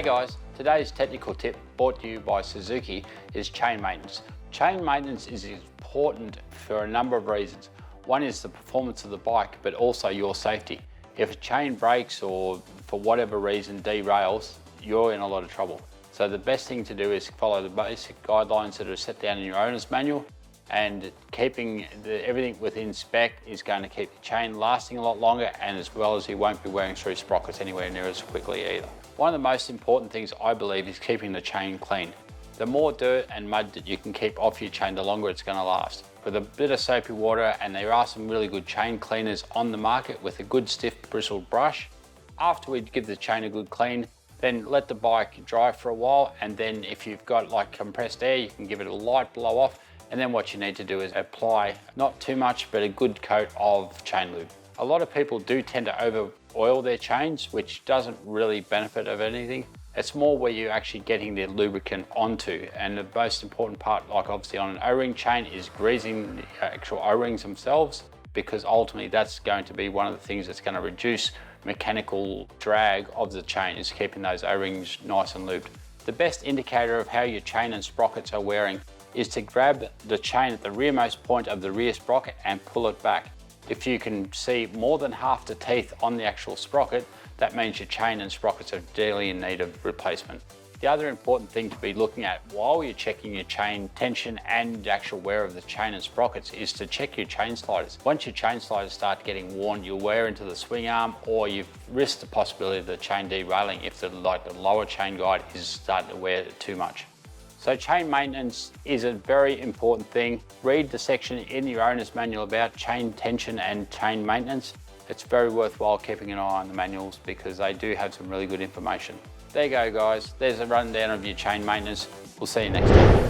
guys, today's technical tip brought to you by Suzuki is chain maintenance. Chain maintenance is important for a number of reasons. One is the performance of the bike, but also your safety. If a chain breaks or for whatever reason derails, you're in a lot of trouble. So the best thing to do is follow the basic guidelines that are set down in your owner's manual, and keeping everything within spec is going to keep the chain lasting a lot longer, and as well as you won't be wearing through sprockets anywhere near as quickly either. One of the most important things I believe is keeping the chain clean. The more dirt and mud that you can keep off your chain, the longer it's going to last. With a bit of soapy water, and there are some really good chain cleaners on the market with a good stiff bristled brush. After we give the chain a good clean, then let the bike dry for a while, and then if you've got like compressed air, you can give it a light blow off, and then what you need to do is apply not too much but a good coat of chain lube. A lot of people do tend to over oil their chains, which doesn't really benefit of anything. It's more where you're actually getting the lubricant onto, and the most important part, like obviously on an O-ring chain, is greasing the actual O-rings themselves, because ultimately that's going to be one of the things that's going to reduce mechanical drag of the chain, is keeping those O-rings nice and lubed. The best indicator of how your chain and sprockets are wearing is to grab the chain at the rearmost point of the rear sprocket and pull it back. If you can see more than half the teeth on the actual sprocket, that means your chain and sprockets are dearly in need of replacement. The other important thing to be looking at while you're checking your chain tension and the actual wear of the chain and sprockets is to check your chain sliders. Once your chain sliders start getting worn, you'll wear into the swing arm, or you risk the possibility of the chain derailing if the lower chain guide is starting to wear too much. So chain maintenance is a very important thing. Read the section in your owner's manual about chain tension and chain maintenance. It's very worthwhile keeping an eye on the manuals because they do have some really good information. There you go guys, there's a rundown of your chain maintenance. We'll see you next time.